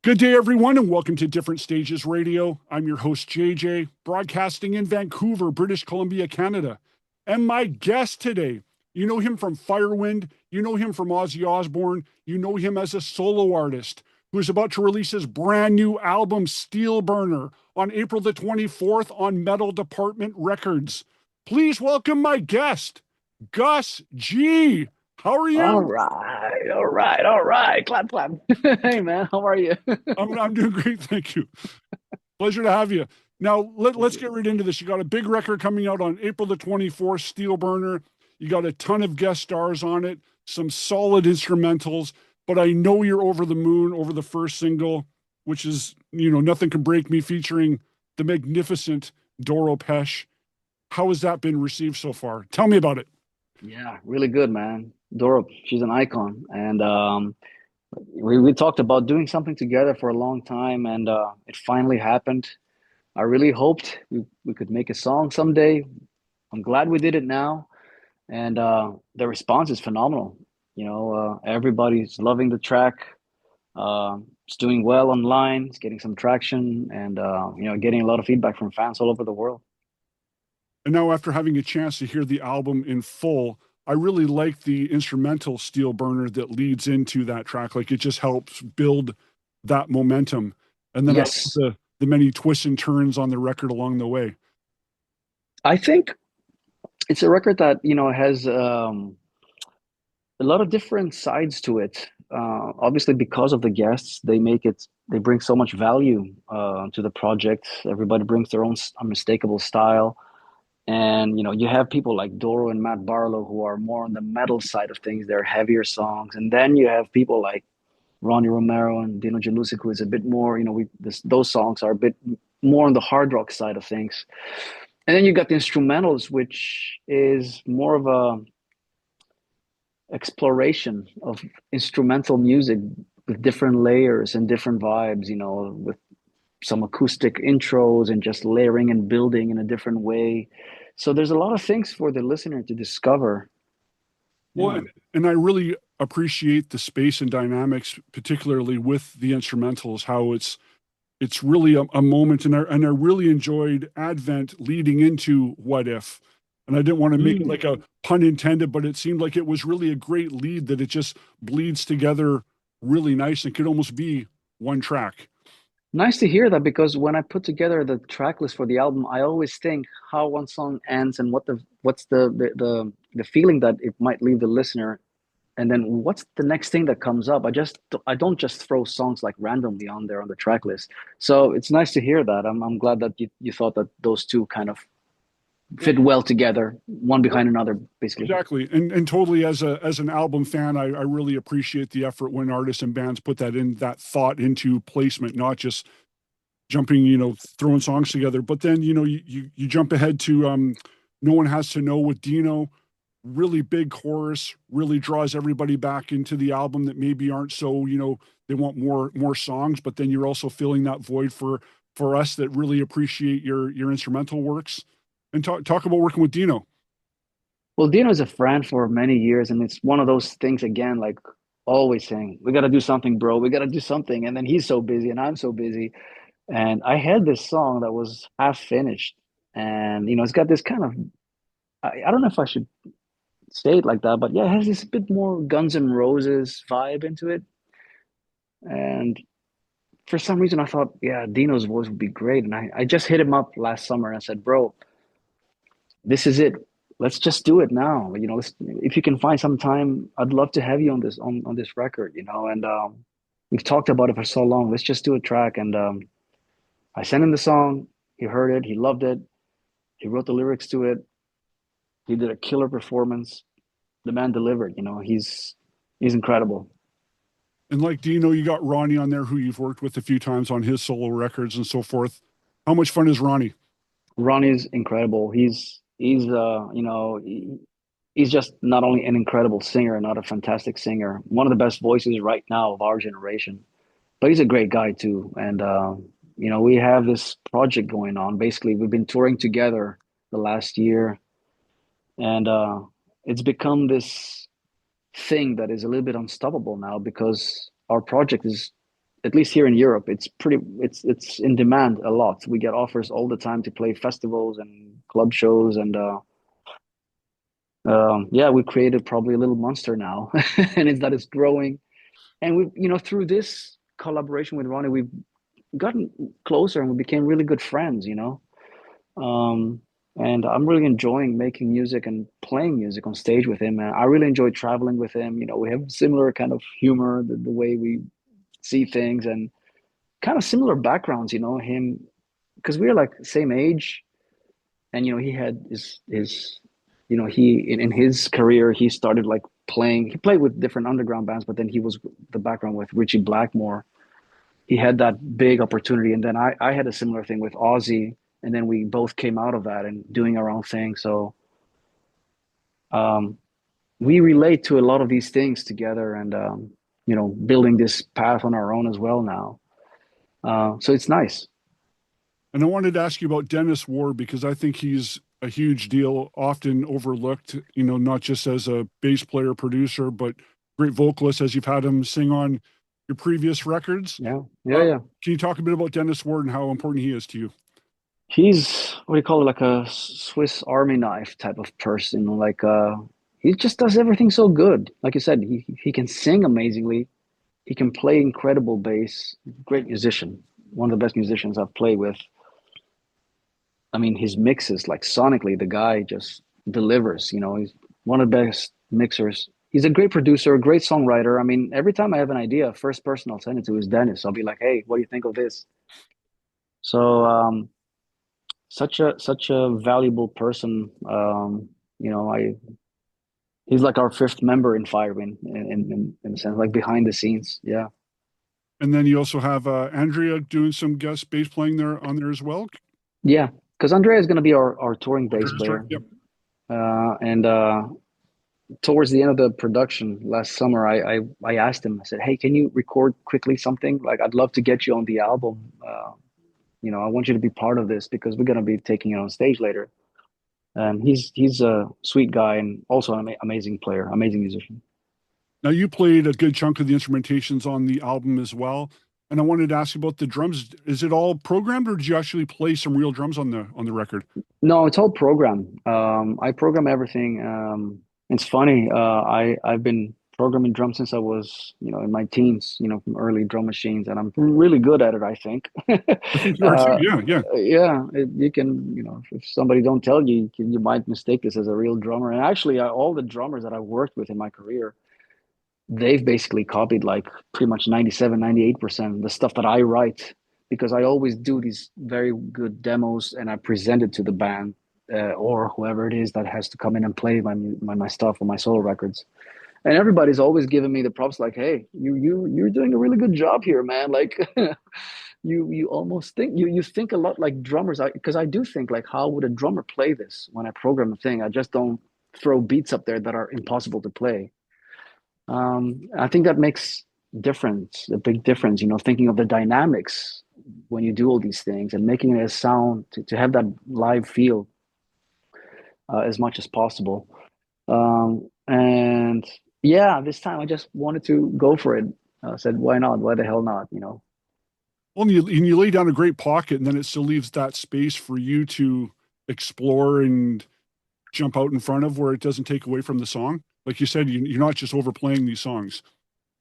Good day, everyone, and welcome to Different Stages Radio. I'm your host, JJ, broadcasting in Vancouver, British Columbia, Canada. And my guest today, you know him from Firewind, you know him from OZZY Osbourne, you know him as a solo artist who is about to release his brand new album, Steel Burner, on April the 24th on Metal Department Records. Please welcome my guest, Gus G. How are All you? right, all right, all right. Clap, clap. Hey, man, how are you? I'm doing great, thank you. Pleasure to have you. Now, Thank let's you. get right into this. You got a big record coming out on April the 24th, Steel Burner. You got a ton of guest stars on it, some solid instrumentals, but I know you're over the moon over the first single, which is, Nothing Can Break Me, featuring the magnificent Doro Pesch. How has that been received so far? Tell me about it. Yeah, really good, man. Doro, she's an icon. And we talked about doing something together for a long time, and it finally happened. I really hoped we could make a song someday. I'm glad we did it now. And the response is phenomenal. Everybody's loving the track. It's doing well online. It's getting some traction, and getting a lot of feedback from fans all over the world. And now, after having a chance to hear the album in full, I really like the instrumental Steel Burner that leads into that track. Like, it just helps build that momentum. And then I love Yes, the many twists and turns on the record along the way. I think it's a record that has a lot of different sides to it. Obviously, because of the guests, they bring so much value to the project. Everybody brings their own unmistakable style, and you have people like Doro and Matt Barlow who are more on the metal side of things. They're heavier songs, and then you have people like Ronnie Romero and Dino Jalusic, who is a bit more. Those songs are a bit more on the hard rock side of things. And then you got the instrumentals, which is more of a exploration of instrumental music with different layers and different vibes, with some acoustic intros and just layering and building in a different way. So there's a lot of things for the listener to discover. Well, Yeah. and I really appreciate the space and dynamics, particularly with the instrumentals, how it's really a moment. And I really enjoyed Advent leading into What If. And I didn't want to make it like Mm. a pun intended, but it seemed like it was really a great lead that it just bleeds together really nice and could almost be one track. Nice to hear that because when I put together the track list for the album, I always think how one song ends and what's the feeling that it might leave the listener, and then what's the next thing that comes up. I don't just throw songs like randomly on there on the track list. So it's nice to hear that. I'm glad that you thought that those two kind of Well, fit well together, one well, behind another, basically. exactly. And totally as an album fan, I really appreciate the effort when artists and bands put that thought into placement, not just jumping, throwing songs together. But then, you jump ahead to No One Has to Know with Dino, really big chorus, really draws everybody back into the album that maybe aren't so, they want more songs, but then you're also filling that void for us that really appreciate your instrumental works. And talk about working with Dino. Well, Dino is a friend for many years, and it's one of those things again, like always saying, "We got to do something, bro. We got to do something." And then he's so busy, and I'm so busy. And I had this song that was half finished, and it's got this kind of I don't know if I should say it like that, but yeah, it has this bit more Guns N' Roses vibe into it. And for some reason, I thought, yeah, Dino's voice would be great. And I just hit him up last summer and I said, bro, this is it. Let's just do it now. If you can find some time, I'd love to have you on this record, And we've talked about it for so long. Let's just do a track. And I sent him the song. He heard it. He loved it. He wrote the lyrics to it. He did a killer performance. The man delivered. He's incredible. And like Dino, you got Ronnie on there, who you've worked with a few times on his solo records and so forth. How much fun is Ronnie? Ronnie's incredible. He's just not only an incredible singer, not a fantastic singer, one of the best voices right now of our generation, but he's a great guy too. And we have this project going on. Basically, we've been touring together the last year, and it's become this thing that is a little bit unstoppable now because our project is at least here in Europe, it's in demand a lot. We get offers all the time to play festivals and club shows, and yeah, we created probably a little monster now, and it's growing. And we, through this collaboration with Ronnie, we've gotten closer and we became really good friends. Um, and I'm really enjoying making music and playing music on stage with him. And I really enjoy traveling with him. We have similar kind of humor, the way we see things, and kind of similar backgrounds. Him, because we're like same age, and he had his he in his career he started like playing. He played with different underground bands, but then he was the background with Richie Blackmore. He had that big opportunity, and then I had a similar thing with OZZY, and then we both came out of that and doing our own thing. So um, we relate to a lot of these things together, and building this path on our own as well now. So it's nice. And I wanted to ask you about Dennis Ward because I think he's a huge deal, often overlooked, not just as a bass player, producer, but great vocalist as you've had him sing on your previous records. Yeah, yeah, yeah. Can you talk a bit about Dennis Ward and how important he is to you? He's what do you call it, like a Swiss Army knife type of person. Like he just does everything so good. Like you said, he can sing amazingly. He can play incredible bass. Great musician. One of the best musicians I've played with. I mean, his mixes, like sonically, the guy just delivers. He's one of the best mixers. He's a great producer, a great songwriter. I mean, every time I have an idea, first person I'll send it to is Dennis. I'll be like, "Hey, what do you think of this?" So, such a valuable person. I he's like our fifth member in Firewind in a sense, like behind the scenes. Yeah, And then you also have Andrea doing some guest bass playing there on there as well. yeah. Because Andrea is going to be our touring bass Andrea's right. player, Yep. and towards the end of the production last summer, I asked him. I said, "Hey, can you record quickly something? Like, I'd love to get you on the album. I want you to be part of this because we're gonna be taking it on stage later." And he's a sweet guy and also an amazing player, amazing musician. Now you played a good chunk of the instrumentations on the album as well. And I wanted to ask you about the drums. Is it all programmed or did you actually play some real drums on the record? No, it's all programmed. I program everything. It's funny. I've been programming drums since I was, in my teens, from early drum machines, and I'm really good at it, I think. I think you are too. uh, Yeah, yeah. yeah, you can, if somebody don't tell you, you might mistake this as a real drummer. And actually, all the drummers that I worked with in my career, they've basically copied like pretty much 97, 98% of the stuff that I write because I always do these very good demos and I present it to the band or whoever it is that has to come in and play my stuff or my solo records. And everybody's always giving me the props like, "Hey, you're doing a really good job here, man." Like you almost think you think a lot like drummers. Because I do think like, how would a drummer play this when I program a thing? I just don't throw beats up there that are impossible to play. I think that makes a big difference, thinking of the dynamics when you do all these things and making it a sound to have that live feel as much as possible. And yeah, this time I just wanted to go for it. I said, why not? Why the hell not? Well, and you lay down a great pocket and then it still leaves that space for you to explore and jump out in front of where it doesn't take away from the song. Like you said, you're not just overplaying these songs.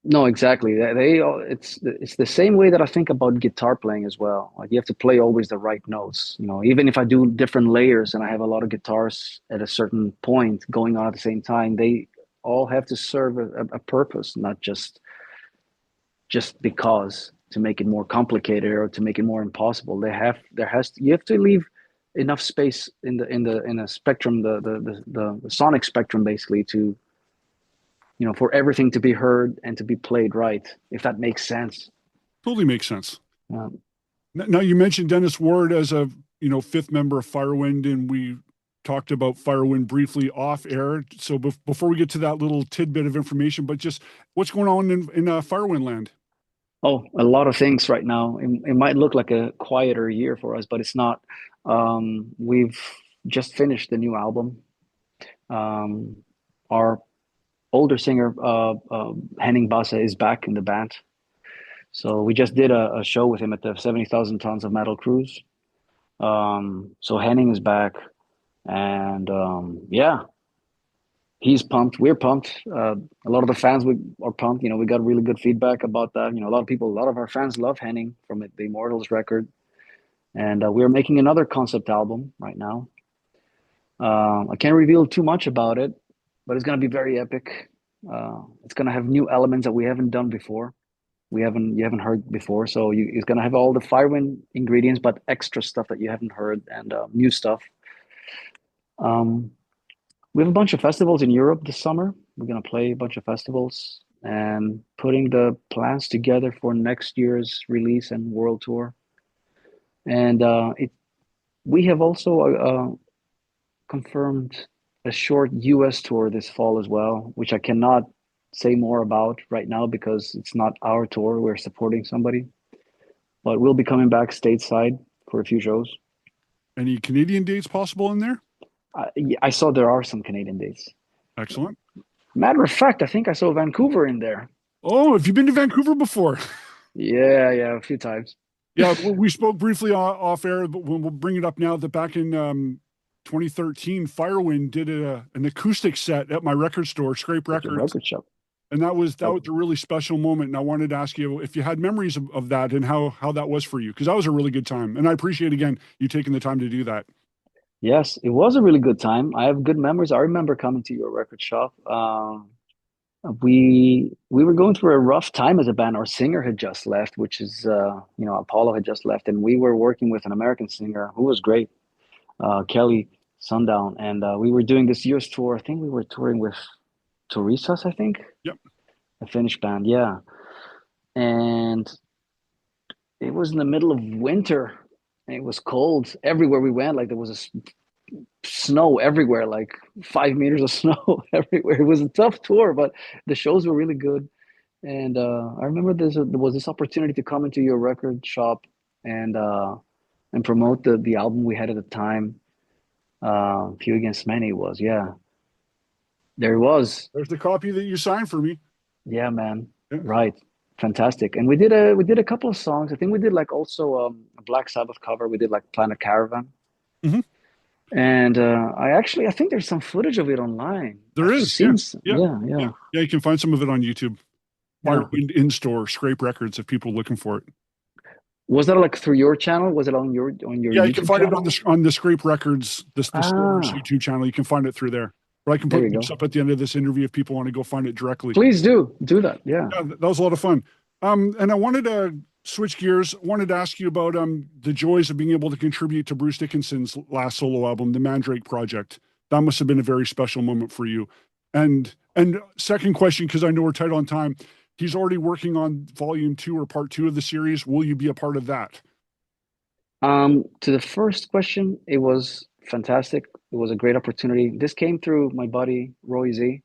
No, exactly. It's the same way that I think about guitar playing as well. Like you have to play always the right notes. Even if I do different layers and I have a lot of guitars at a certain point going on at the same time, they all have to serve a purpose, not just because to make it more complicated or to make it more impossible. You have to leave enough space in a spectrum, the sonic spectrum, basically, to for everything to be heard and to be played right, if that makes sense. Totally makes sense. Um, Now you mentioned Dennis Ward as a fifth member of Firewind, and we talked about Firewind briefly off air. So before we get to that little tidbit of information, but just what's going on in Firewind land? oh, a lot of things right now. It might look like a quieter year for us, but it's not. We've just finished the new album. Our older singer, Henning Basse, is back in the band. So we just did a show with him at the 70,000 Tons of Metal Cruise. So Henning is back, and yeah, he's pumped. We're pumped. A lot of the fans are pumped. You know, we got really good feedback about that. You know, a lot of our fans love Henning from the Immortals record, and we're making another concept album right now. I can't reveal too much about it, but it's gonna be very epic. It's gonna have new elements that we haven't done before. You haven't heard before. So it's gonna have all the Firewind ingredients, but extra stuff that you haven't heard and new stuff. Um, we have a bunch of festivals in Europe this summer. We're gonna play a bunch of festivals and putting the plans together for next year's release and world tour. And we have also confirmed a short US tour this fall as well, which I cannot say more about right now because it's not our tour. We're supporting somebody, but we'll be coming back stateside for a few shows. Any Canadian dates possible in there? I saw there are some Canadian dates. Excellent. Matter of fact, I think I saw Vancouver in there. Oh, have you been to Vancouver before? Yeah, a few times. Yeah, we spoke briefly off air, but we'll bring it up now that back in 2013, Firewind did an acoustic set at my record store, Scrape Records. Record shop. And that was a really special moment. And I wanted to ask you if you had memories of that and how that was for you, because that was a really good time. And I appreciate, again, you taking the time to do that. Yes, it was a really good time. I have good memories. I remember coming to your record shop. We were going through a rough time as a band. Our singer had just left, which is Apollo had just left, and we were working with an American singer who was great, Kelly Sundown, and we were doing this year's tour. I think we were touring with Teresa's, I think. Yep. A Finnish band, yeah. And it was in the middle of winter. And it was cold everywhere we went. Like there was snow everywhere, like 5 meters of snow everywhere. It was a tough tour, but the shows were really good. And I remember there was this opportunity to come into your record shop and promote the album we had at the time. Few Against Many was, yeah. There was. There's the copy that you signed for me. Yeah, man. Yeah. Right. Fantastic. And we did a couple of songs. I think we did like also a Black Sabbath cover. We did like Planet Caravan. Mm-hmm. And I think there's some footage of it online. There is. Yeah. Yeah. Yeah, you can find some of it on YouTube. Yeah. Firewind in store, Scrape Records, if people are looking for it. Was that like through your channel? Was it on your Yeah, YouTube you can find channel? it on the Scrape Records, the store's YouTube channel. You can find it through there. Or I can put links up at the end of this interview if people want to go find it directly. Please do that. Yeah. That was a lot of fun. And I wanted to switch gears. Wanted to ask you about the joys of being able to contribute to Bruce Dickinson's last solo album, The Mandrake Project. That must have been a very special moment for you. And second question, because I know we're tight on time, he's already working on volume 2 or part 2 of the series. Will you be a part of that? To the first question, it was fantastic. It was a great opportunity. This came through my buddy Roy Z,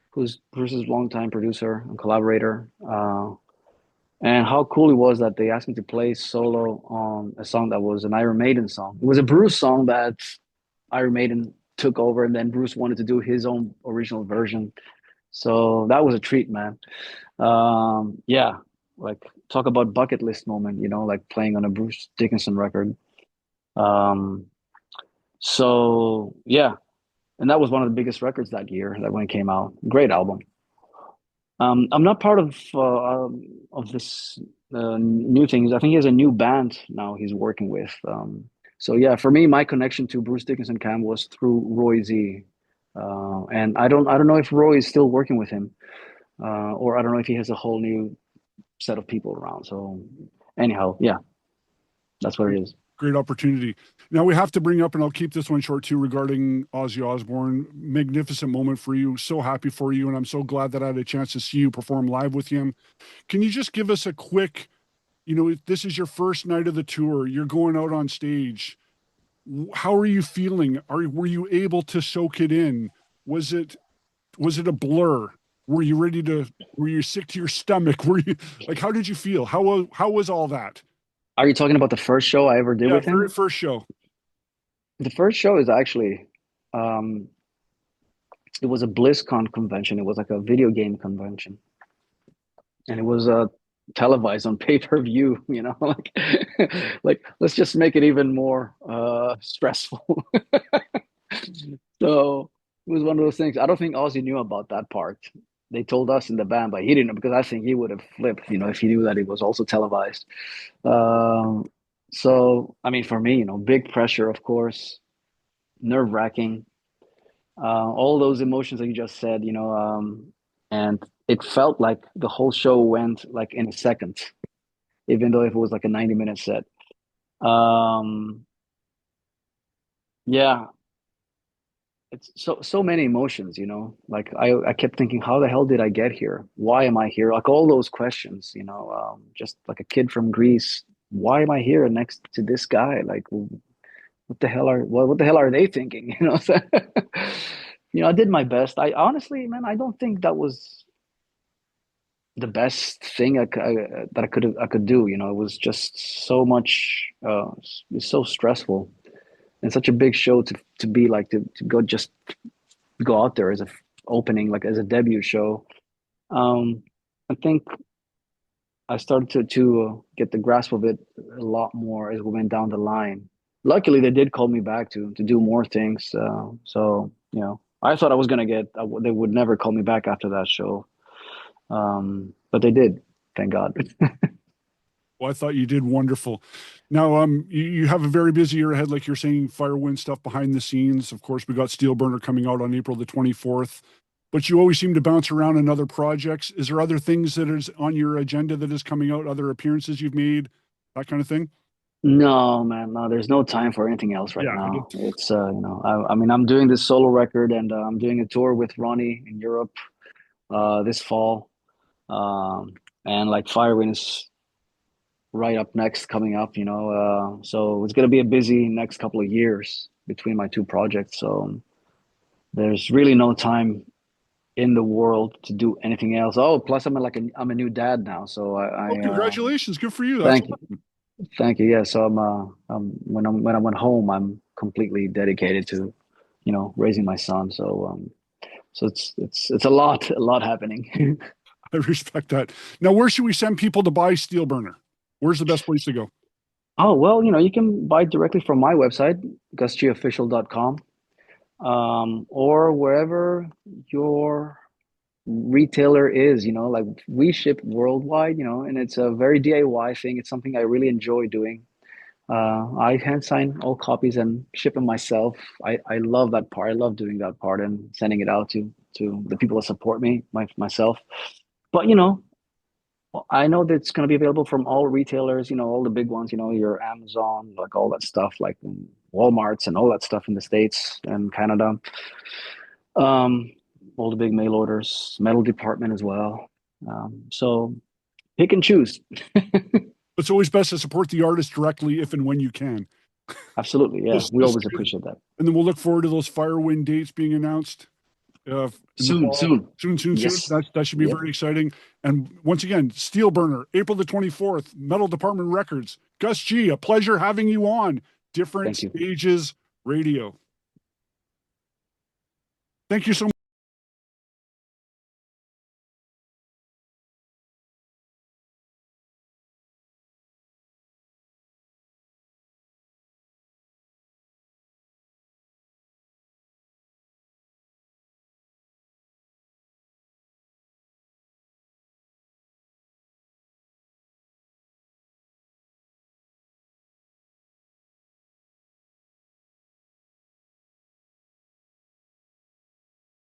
who's Bruce's longtime producer and collaborator. And how cool it was that they asked me to play solo on a song that was an Iron Maiden song. It was a Bruce song that Iron Maiden took over, and then Bruce wanted to do his own original version. So that was a treat, man. Yeah, like talk about bucket list moment, like playing on a Bruce Dickinson record. So yeah, and that was one of the biggest records that year that when it came out. Great album. I'm not part of this new thing. I think he has a new band now he's working with. So yeah, for me, my connection to Bruce Dickinson Cam was through Roy Z, and I don't know if Roy is still working with him, or I don't know if he has a whole new set of people around. So anyhow, yeah, that's what it is. Great opportunity. Now we have to bring up, and I'll keep this one short too, regarding Ozzy Osbourne. Magnificent moment for you. So happy for you. And I'm so glad that I had a chance to see you perform live with him. Can you just give us a quick, if this is your first night of the tour, you're going out on stage. How are you feeling? Were you able to soak it in? Was it a blur? Were you sick to your stomach? How did you feel? How was all that? Are you talking about the first show I ever did with him? Very first show. The first show is actually, it was a BlizzCon convention. It was like a video game convention, and it was televised on pay-per-view, you know, like let's just make it even more stressful. So it was one of those things. I don't think Ozzy knew about that part. They told us in the band, but he didn't know, because I think he would have flipped, you know, if he knew that it was also televised. Um, so I mean, for me, you know, big pressure, of course, nerve-wracking, all those emotions that you just said, you know, and it felt like the whole show went like in a second, even though if it was like a 90-minute set. Um, yeah, it's so many emotions, you know. Like I kept thinking, how the hell did I get here? Why am I here? Like all those questions, you know. Just like a kid from Greece, why am I here next to this guy? Like, what the hell are they thinking? You know, so, you know, I did my best. I honestly, man, I don't think that was the best thing that I could do. You know, it was just so much. It's so stressful and such a big show to be like to go just go out there as a opening, like as a debut show. Um, I think I started to get the grasp of it a lot more as we went down the line. Luckily, they did call me back to do more things. So you know, I thought I was gonna they would never call me back after that show, but they did. Thank God. Well, I thought you did wonderful. Now, you have a very busy year ahead, like you're saying, Firewind stuff behind the scenes. Of course, we got Steel Burner coming out on April the 24th, but you always seem to bounce around in other projects. Is there other things that is on your agenda that is coming out, other appearances you've made, that kind of thing? No, man, no, there's no time for anything else right Yeah, I now. did. It's you know, I mean, I'm doing this solo record, and I'm doing a tour with Ronnie in Europe this fall. Um, and like Firewind is right up next, coming up, you know. So it's gonna be a busy next couple of years between my two projects. So there's really no time in the world to do anything else. Oh, plus I'm a new dad now, so Well, congratulations. Good for you. That's thank you. Thank you. Yeah. So when I went home, I'm completely dedicated to, you know, raising my son. So so it's a lot happening. I respect that. Now, where should we send people to buy Steel Burner? Where's the best place to go? Oh, well, you know, you can buy directly from my website, gusgofficial.com, or wherever your retailer is, you know, like we ship worldwide, you know, and it's a very DIY thing. It's something I really enjoy doing. I hand sign all copies and ship them myself. I love that part. I love doing that part and sending it out to the people that support me, myself. But you know, I know that it's going to be available from all retailers. You know, all the big ones. You know, your Amazon, like all that stuff, like Walmart's and all that stuff in the States and Canada. Um, all the big mail orders, metal department as well. So pick and choose. It's always best to support the artist directly if and when you can. Absolutely, yeah. We always appreciate that. And then we'll look forward to those Firewind dates being announced in the Soon, fall. soon. Soon. Yes. That should be Yep. very exciting. And once again, Steel Burner, April the 24th, Metal Department Records. Gus G, a pleasure having you on Different Thank you. Stages Radio. Thank you so much.